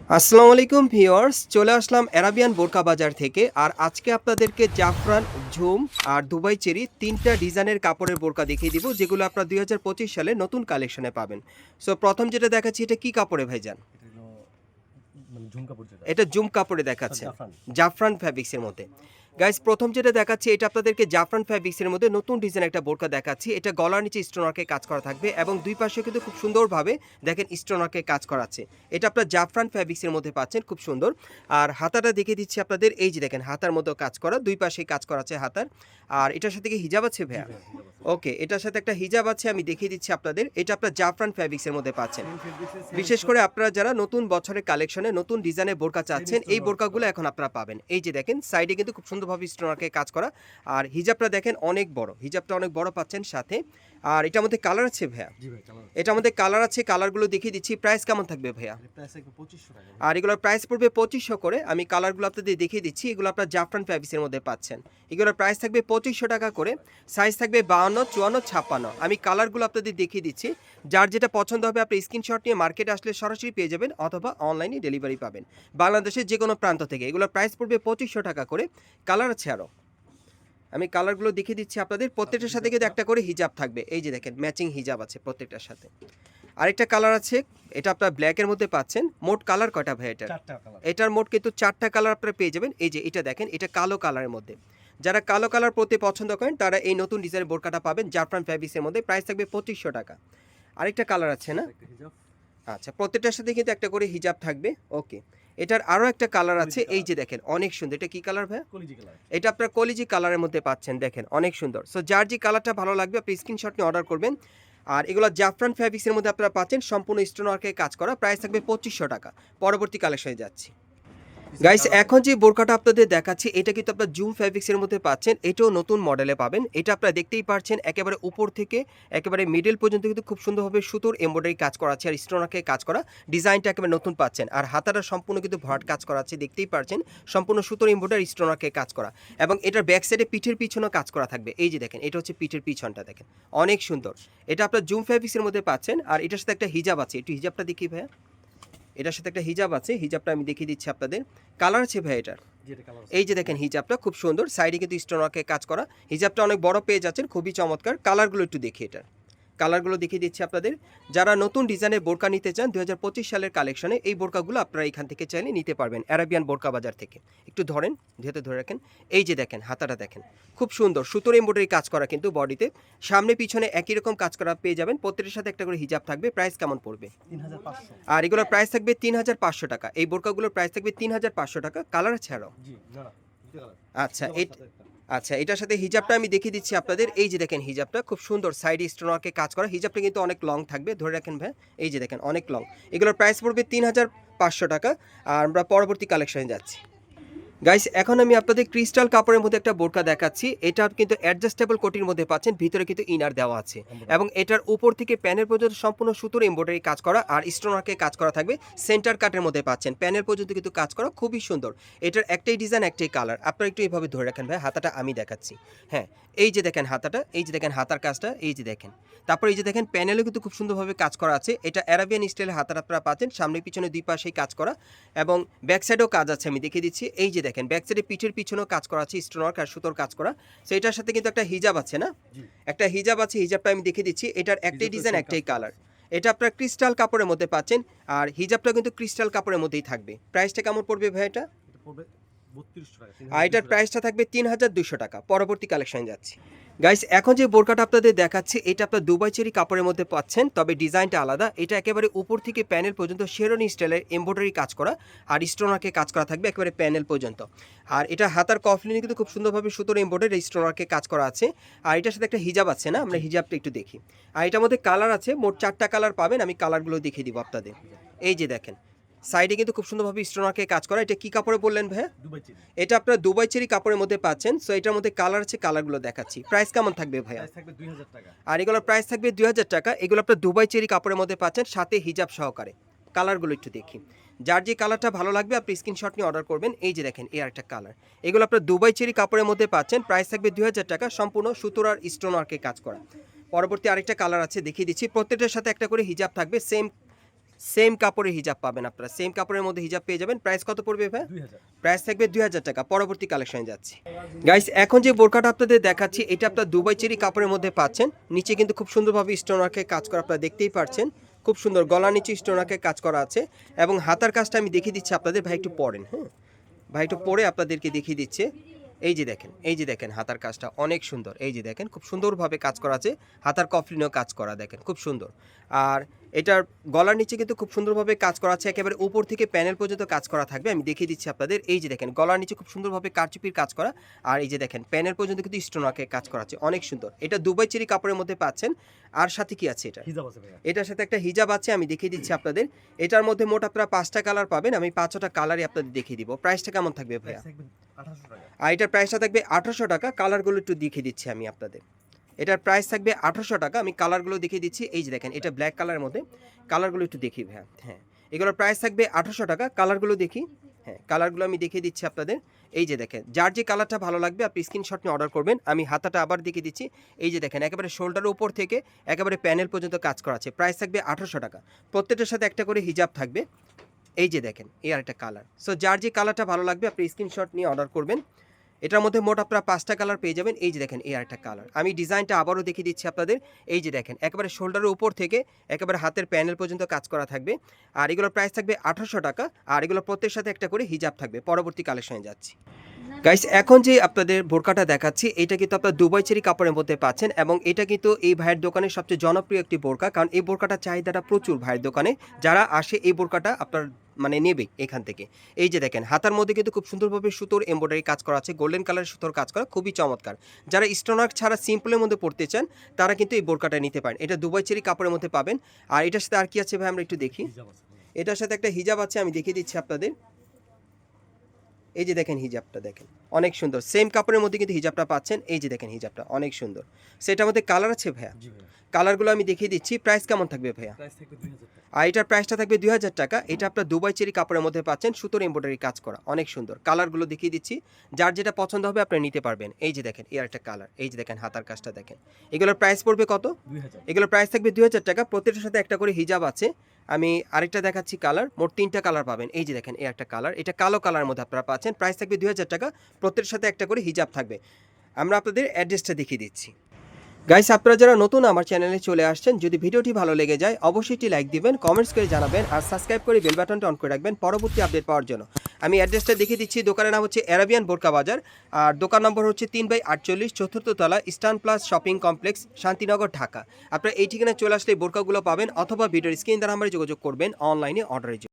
আসসালামু আলাইকুম ভিউয়ার্স, চলে আসলাম অ্যারাবিয়ান বোরকা বাজার থেকে। আর আজকে আপনাদেরকে জাফরান, ঝুম আর দুবাই চেরি ৩টা ডিজাইনের কাপড়ের বোরকা দেখিয়ে দিব, যেগুলো আপনারা ২০২৫ সালে নতুন কালেকশনে পাবেন। সো প্রথম যেটা দেখাচ্ছি, এটা কি কাপড়ে ভাইজান? এটা হলো মানে ঝুম কাপড় যেটা এটা জুম কাপড়ে দেখাচ্ছেন, জাফরান। জাফরান ফ্যাব্রিক্সের মধ্যে। গাইস, প্রথম যেটা দেখাচ্ছি, এটা আপনাদেরকে জাফরান ফ্যাব্রিক্সের মধ্যে নতুন ডিজাইন একটা বোরকা দেখাচ্ছি। এটা গলার নিচে স্টোনারকে কাজ করা থাকবে এবং দুই পাশে কিন্তু খুব সুন্দরভাবে দেখেন স্টোনারকে কাজ করা আছে। এটা আপনার জাফরান ফ্যাব্রিক্সের মধ্যে পাচ্ছেন, খুব সুন্দর। আর হাতাটা দেখিয়ে দিচ্ছি আপনাদের, এই যে দেখেন হাতার মতো কাজ করা, দুই পাশেই কাজ করা আছে হাতার। আর এটার সাথে কি হিজাব আছে ভাইয়া? ওকে, এটার সাথে একটা হিজাব আছে, আমি দেখিয়ে দিচ্ছি আপনাদের। এটা আপনার জাফরান ফ্যাব্রিক্সের মধ্যে পাচ্ছেন। বিশেষ করে আপনারা যারা নতুন বছরের কালেকশনে নতুন ডিজাইনের বোরকা চাচ্ছেন, এই বোরকাগুলো এখন আপনারা পাবেন। এই যে দেখেন সাইডে কিন্তু খুব সুন্দরভাবে স্টোনারকে কাজ করা। আর হিজাবটা দেখেন অনেক বড়, হিজাবটা অনেক বড় পাচ্ছেন সাথে। আর এটার মধ্যে কালার আছে ভাইয়া? জি ভাই, কালার আছে। এটার মধ্যে কালার আছে, কালারগুলো দেখিয়ে দিচ্ছি। প্রাইস কেমন থাকবে ভাইয়া? এর প্রাইস একদম 2500 টাকা ভাই। আর এগুলোর প্রাইস পড়বে 2500 করে। আমি কালারগুলো আপনাদের দেখিয়ে দিচ্ছি। এগুলো আপনার জাফরান ফ্যাব্রিক্সের মধ্যে পাচ্ছেন। এগুলোর প্রাইস থাকবে 2500 টাকা করে। সাইজ থাকবে 52, 54, 56। আমি কালারগুলো আপনাদের দেখিয়ে দিচ্ছি। যার যেটা পছন্দ হবে আপনি স্ক্রিনশট নিয়ে মার্কেটে আসলে সরাসরি পেয়ে যাবেন, অথবা অনলাইনে ডেলিভারি পাবেন বাংলাদেশের যে কোনো প্রান্ত থেকে। এগুলোর প্রাইস পড়বে 2500 টাকা করে। কালার আছে আরও, আমি কালারগুলো দেখিয়ে দিচ্ছি আপনাদের। প্রত্যেকটার সাথে কিন্তু একটা করে হিজাব থাকবে। এই যে দেখেন ম্যাচিং হিজাব আছে প্রত্যেকটার সাথে। আরেকটা কালার আছে, এটা আপনার ব্ল্যাকের মধ্যে পাচ্ছেন। মোট কালার কয়টা ভাই এটার? 4টা কালার। এটার মোট কিন্তু 4টা কালার আপনারা পেয়ে যাবেন। এই যে এটা দেখেন, এটা কালো কালারের মধ্যে। যারা কালো কালার পরতে পছন্দ করেন তারা এই নতুন ডিজাইনের বোরকাটা পাবেন জাফরান ফ্যাব্রিক্সের মধ্যে। প্রাইস থাকবে 2500 টাকা। আরেকটা কালার আছে না? একটা হিজাব, আচ্ছা, প্রত্যেকটার সাথে কিন্তু একটা করে হিজাব থাকবে। ওকে, এটার আরও একটা কালার আছে, কলিজি এই কালার। যে দেখেন অনেক সুন্দর। এটা কি কালার ভাই? কলিজি কালার। এটা আপনার কলিজি কালারের মধ্যে পাচ্ছেন, দেখেন অনেক সুন্দর। সো যার যে কালারটা ভালো লাগবে আপনি স্ক্রিনশট নিয়ে অর্ডার করবেন। আর এগুলো জাফরান ফ্যাব্রিক্সের মধ্যে আপনারা পাচ্ছেন, সম্পূর্ণ স্টোন ওয়ার্কে কাজ করা। প্রাইস থাকবে 2500 টাকা। পরবর্তী কালেকশনে যাচ্ছি। পিছনে গাইস, কালার এখন যে বোরকাটা আপনাদের দেখাচ্ছি, এটা কিন্তু আপনার জুম ফ্যাব্রিক্সের মধ্যে পাচ্ছেন। এটাও নতুন মডেলে পাবেন। এটা আপনারা দেখতেই পাচ্ছেন, একেবারে উপর থেকে একেবারে মিডল পর্যন্ত কিন্তু খুব সুন্দরভাবে সুতোর এমব্রয়ডারি কাজ করা আছে আর স্টোনারকে কাজ করা। ডিজাইনটা একেবারে নতুন পাচ্ছেন। আর হাতাটা সম্পূর্ণ কিন্তু ভরাট কাজ করা আছে, দেখতেই পাচ্ছেন। সম্পূর্ণ সুতোর এমব্রয়ডারি স্টোনারকে কাজ করা। এবং এটার ব্যাক সাইডে পিঠের পিছনেও কাজ করা থাকবে। এই যে দেখেন, এটা হচ্ছে পিঠের পিছনটা, দেখেন অনেক সুন্দর। এটা আপনার জুম ফ্যাব্রিক্সের মধ্যে পাচ্ছেন। আর এটার সাথে একটা হিজাব আছে, একটু হিজাবটা দেখি ভাইয়া। এটার সাথে একটা হিজাব আছে, হিজাবটা আমি দেখিয়ে দিচ্ছি আপনাদের। কালার আছে ভাই এটার? যেটা কালার আছে। এই যে দেখেন হিজাবটা খুব সুন্দর, সাইডে কিন্তু স্টোন ওয়ার্কে কাজ করা। হিজাবটা অনেক বড় পেয়ে যাচ্ছেন, খুবই চমৎকার। কালারগুলো একটু দেখি, এটার কালারগুলো দেখিয়ে দিচ্ছি আপনাদের। যারা নতুন ডিজাইনের বোরকা নিতে চান ২০২৫ সালের কালেকশনে, এই বোরকাগুলো আপনারা এখান থেকে চাইলে নিতে পারবেন অ্যারাবিয়ান বোরকা বাজার থেকে। একটু ধরেন, ধীরে ধরে রাখেন। এই যে দেখেন হাতাটা দেখেন, খুব সুন্দর সুতোর এমব্রয়ডারি কাজ করা কিন্তু বডিতে। সামনে পিছনে একই রকম কাজ করা পেয়ে যাবেন। প্রত্যেকটার সাথে একটা করে হিজাব থাকবে। প্রাইস কেমন পড়বে? 3500। আর এগুলোর প্রাইস থাকবে 3500 টাকা। এই বোরকাগুলোর প্রাইস থাকবে 3500 টাকা। কালার ছাড়াও। জি, না, দুটো কালার। আচ্ছা, হিজাব আছে একটা। আচ্ছা, এটার সাথে হিজাবটা আমি দেখিয়ে দিচ্ছি আপনাদের। এই যে দেখেন হিজাবটা খুব সুন্দর, সাইডে স্টোন ওয়ার্কে কাজ করা। হিজাবটা কিন্তু অনেক লং থাকবে, ধরে রাখেন ভাই। এই যে দেখেন অনেক লং। এগুলোর প্রাইস পড়বে 3500 টাকা। আর আমরা পরবর্তী কালেকশনে যাচ্ছি। গাইস, এখন আমি আপনাদের ক্রিস্টাল কাপড়ের মধ্যে একটা বোরকা দেখাচ্ছি। এটা কিন্তু অ্যাডজাস্টেবল কোটির মধ্যে পাচ্ছেন, ভিতরে কিন্তু ইনার দেওয়া আছে। এবং এটার উপর থেকে প্যানেল পর্যন্ত সম্পূর্ণ সুতোর এমব্রয়ডারি কাজ করা আর স্টোন ওয়ার্কে কাজ করা থাকবে। সেন্টার কাটের মধ্যে পাচ্ছেন, প্যানেল পর্যন্ত কিন্তু কাজ করা, খুবই সুন্দর। এটার একটাই ডিজাইন, একটাই কালার। আপনারা একটু এইভাবে ধরে রাখেন ভাই, হাতাটা আমি দেখাচ্ছি। হ্যাঁ, এই যে দেখেন হাতাটা, এই যে দেখেন হাতার কাজটা, এই যে দেখেন। তারপর এই যে দেখেন প্যানেলও কিন্তু খুব সুন্দরভাবে কাজ করা আছে। এটা অ্যারাবিয়ান স্টাইলের হাতাটা আপনারা পাচ্ছেন, সামনে পিছনে দুই পাশেই কাজ করা। এবং ব্যাক সাইডেও কাজ আছে, আমি দেখিয়ে দিচ্ছি। এই যে দেখেন ব্যাক সাইডে পিঠের পিছনেও কাজ করা আছে, স্টোন ওয়ার্ক আর সুতোর কাজ করা। সো এটার সাথে কিন্তু একটা হিজাব আছে না? জি। একটা হিজাব আছে, হিজাবটা আমি দেখিয়ে দিচ্ছি। এটার একটাই হিজাবটা ডিজাইন, সেম একটাই কাজ করা কালার। আছে। এটা আপনার ক্রিস্টাল কাপড়ের মধ্যে পাচ্ছেন। আর হিজাবটা কিন্তু ক্রিস্টাল কাপড়ের মধ্যেই থাকবে। প্রাইসটা কেমন পড়বে ভাই এটা? এটা পড়বে 3200 টাকা। আর এটার 3200 টাকা। প্রাইসটা থাকবে 3200 টাকা। পরবর্তী কালেকশনে যাচ্ছি। গাইস, এখন যে বোরকাটা আপনাদের দেখাচ্ছি, এটা আপনার দুবাই চেরি কাপড়ের মধ্যে পাচ্ছেন, তবে ডিজাইনটা আলাদা। এটা একেবারে উপর থেকে প্যানেল পর্যন্ত শেরনি স্টাইলের এমব্রয়ডারি কাজ করা আর স্টোনারকে কাজ করা থাকবে একেবারে প্যানেল পর্যন্ত। আর এটা হাতার কফলিনে কিন্তু খুব সুন্দরভাবে সুতোর এমব্রয়ডারি স্টোনারকে কাজ করা আছে। আর এটার সাথে একটা হিজাব আছে না? আমরা হিজাবটা একটু দেখি। আর এটার মধ্যে কালার আছে, মোট 4টা কালার পাবেন। আমি কালারগুলো দেখিয়ে দিব আপনাদের। এই যে দেখেন সাইডে কিন্তু খুব সুন্দরভাবে স্টোনারকে কাজ করা। এটা কি কাপড়ে বললেন ভাই? Dubai cherry. এটা আপনার দুবাই চেরি কাপড়ের মধ্যে পাচ্ছেন। সো এটার মধ্যে কালার আছে, কালারগুলো দেখাচ্ছি। প্রাইস কেমন থাকবে ভাইয়া? প্রাইস থাকবে 2000 টাকা। আর এগুলোর প্রাইস থাকবে 2000 টাকা। এগুলো আপনার দুবাই চেরি কাপড়ের মধ্যে পাচ্ছেন, সাথে হিজাব সহকারে। কালারগুলো একটু দেখি। যার যে কালারটা ভালো লাগবে আপনি স্ক্রিনশট নিয়ে অর্ডার করবেন। এই যে দেখেন এই আরেকটা কালার। এগুলো আপনার দুবাই চেরি কাপড়ের মধ্যে পাচ্ছেন। প্রাইস থাকবে 2000 টাকা, সম্পূর্ণ সুতোর আর স্টোন ওয়ার্কে কাজ করা। পরবর্তী আরেকটা কালার আছে, দেখিয়ে দিচ্ছি। প্রত্যেকটার সাথে একটা করে হিজাব থাকবে, সেম সেম কাপড়ের হিজাব পাবেন আপনারা, সেম কাপড়ের মধ্যে হিজাব পেয়ে যাবেন। প্রাইস কত পড়বে ভাই? 2000। প্রাইস থাকবে 2000 টাকা। পরবর্তী কালেকশনে যাচ্ছি গাইস। এখন যে বোরকাটা আপনাদের দেখাচ্ছি এটা আপনার দুবাই চেরি কাপড়ের মধ্যে পাচ্ছেন। নিচে কিন্তু খুব সুন্দরভাবে স্টোনারকে কাজ করা আপনারা দেখতেই পাচ্ছেন, খুব সুন্দর গলার নিচে স্টোনারকে কাজ করা আছে এবং হাতার কাজটা আমি দেখিয়ে দিচ্ছি আপনাদের। ভাই একটু পরেন, হ্যাঁ ভাই একটু পরে আপনাদেরকে দেখিয়ে দিচ্ছে। এই যে দেখেন, এই যে দেখেন হাতার কাজটা অনেক সুন্দর। এই যে দেখেন খুব সুন্দরভাবে কাজ করা আছে, হাতার কফলিনেও কাজ করা দেখেন খুব সুন্দর। আর এটার গলার নিচে কিন্তু খুব সুন্দরভাবে কাজ করা আছে, একেবারে উপর থেকে প্যানেল পর্যন্ত কাজ করা থাকবে। আমি দেখিয়ে দিচ্ছি আপনাদের। এই যে দেখেন গলার নিচে খুব সুন্দরভাবে কারচুপির কাজ করা, আর এই যে দেখেন প্যানেল পর্যন্ত কিন্তু স্টোনাকে কাজ করা আছে, অনেক সুন্দর। এটা দুবাই চেরি কাপড়ের মধ্যে পাচ্ছেন। আর সাথে কি আছে এটা? হিজাব আছে ভাইয়া। এটার সাথে একটা হিজাব আছে, আমি দেখিয়ে দিচ্ছি আপনাদের। এটার মধ্যে মোট আপনারা 5টা কালার পাবেন, আমি 5টা কালারই আপনাদের দেখিয়ে দিব। প্রাইসটা কেমন থাকবে ভাইয়া? প্রাইস থাকবে 1800 টাকা। আর এটার প্রাইসটা থাকবে 1800 টাকা। কালারগুলো একটু দেখিয়ে দিচ্ছি আমি আপনাদের। এটার প্রাইস থাকবে 1800 টাকা। আমি কালারগুলো দেখিয়ে দিচ্ছি। এই যে দেখেন এটা ব্ল্যাক কালারের মধ্যে, কালারগুলো একটু দেখি ভাইয়া। হ্যাঁ, এগুলোর প্রাইস থাকবে 1800 টাকা। কালারগুলো দেখি, হ্যাঁ কালারগুলো আমি দেখিয়ে দিচ্ছি আপনাদের। এই যে দেখেন যার যে কালারটা ভালো লাগবে আপনি স্ক্রিনশট নিয়ে অর্ডার করবেন। আমি হাতাটা আবার দেখিয়ে দিচ্ছি। এই যে দেখেন একেবারে শোল্ডারের উপর থেকে একেবারে প্যানেল পর্যন্ত কাজ করা আছে। প্রাইস থাকবে 1800 টাকা। প্রত্যেকটার সাথে একটা করে হিজাব থাকবে। এই যে দেখেন এই আর একটা কালার। সো যার যে কালারটা ভালো লাগবে আপনি স্ক্রিনশট নিয়ে অর্ডার করবেন। এটার মধ্যে মোট আপনারা 5টা কালার পেয়ে যাবেন। এই যে দেখেন এই আরেকটা কালার, আমি ডিজাইনটা আবারও দেখিয়ে দিচ্ছি আপনাদের। এই যে দেখেন একেবারে শোল্ডারের উপর থেকে একেবারে হাতের প্যানেল পর্যন্ত কাজ করা থাকবে। আর এগুলোর প্রাইস থাকবে 1800 টাকা। আর এগুলো প্রত্যেকের সাথে একটা করে হিজাব থাকবে। পরবর্তী কালেকশনে যাচ্ছি গাইস। এখন যে আপনাদের বোরকাটা দেখাচ্ছি এটা কিন্তু আপনার দুবাই চেরি কাপড়ের মধ্যে পাচ্ছেন এবং এটা কিন্তু এই ভাইয়ের দোকানের সবচেয়ে জনপ্রিয় একটি বোরকা, কারণ এই বোরকাটার চাহিদাটা প্রচুর ভাইয়ের দোকানে। যারা আসে এই বোরকাটা আপনার মানে নেবে এখান থেকে। এই যে দেখেন হাতার মধ্যে কিন্তু খুব সুন্দরভাবে সুতোর এমব্রয়ডারি কাজ করা আছে, গোল্ডেন কালারের সুতোর কাজ করা, খুবই চমৎকার। যারা স্টোনার ছাড়া সিম্পলের মধ্যে পড়তে চান তারা কিন্তু এই বোরকাটা নিতে পারেন। এটা দুবাই চেরি কাপড়ের মধ্যে পাবেন। আর এটার সাথে আর কি আছে ভাই আমরা একটু দেখি। হিজাব আছে ভাইয়া। এটার সাথে একটা হিজাব আছে, আমি দেখিয়ে দিচ্ছি আপনাদের। এই যে দেখেন হিজাবটা দেখেন অনেক সুন্দর, সেম কাপড়ের মধ্যে কিন্তু হিজাবটা পাচ্ছেন। এই যে দেখেন হিজাবটা অনেক সুন্দর। সেটার মধ্যে কালার আছে ভাইয়া, জি ভাইয়া। কালারগুলো আমি দেখিয়ে দিচ্ছি। প্রাইস কেমন থাকবে ভাইয়া? প্রাইস থাকবে 2000 টাকা। আর এটার প্রাইসটা থাকবে 2000 টাকা। এটা আপনার দুবাই চেরি কাপড়ের মধ্যে পাচ্ছেন, সুতোর এমব্রয়ডারি কাজ করা, অনেক সুন্দর। কালারগুলো দেখিয়ে দিচ্ছি, যার যেটা পছন্দ হবে আপনি নিতে পারবেন। এই যে দেখেন এর একটা কালার, এই যে দেখেন হাতার কাজটা দেখেন। এগুলোর প্রাইস পড়বে কত? 2000। এগুলোর প্রাইস থাকবে 2000 টাকা। প্রত্যেকটার সাথে একটা করে হিজাব আছে। আমি আরেকটা দেখাচ্ছি কালার, মোট 3টা কালার পাবেন। এই যে দেখেন এই একটা কালার, এটা কালো কালারের মধ্যে আপনারা পাচ্ছেন। প্রাইস থাকবে 2000 টাকা। প্রত্যেকটার সাথে একটা করে হিজাব থাকবে। আমরা আপনাদের অ্যাড্রেসটা দেখিয়ে দিচ্ছি গাইস। আপনারা যারা নতুন আমার চ্যানেলে চলে আসছেন, যদি ভিডিওটি ভালো লেগে যায় অবশ্যই একটি লাইক দিবেন, কমেন্টস করে জানাবেন আর সাবস্ক্রাইব করে বেল বাটনটা অন করে রাখবেন পরবর্তী আপডেট পাওয়ার জন্য। আমি অ্যাড্রেসটা দেখিয়ে দিচ্ছি। দোকানের নাম হচ্ছে অ্যারাবিয়ান বোরকা বাজার, আর দোকান নম্বর হচ্ছে 3/48, 4th তলা, eastern plus shopping complex, Shantinagar, Dhaka. আপনারা এই ঠিকানায় চলে আসলে বোরকাগুলো পাবেন, অথবা ভিডিওর স্ক্রিন দ্বারা আমরা যোগাযোগ করবেন অনলাইনে অর্ডারের জন্য।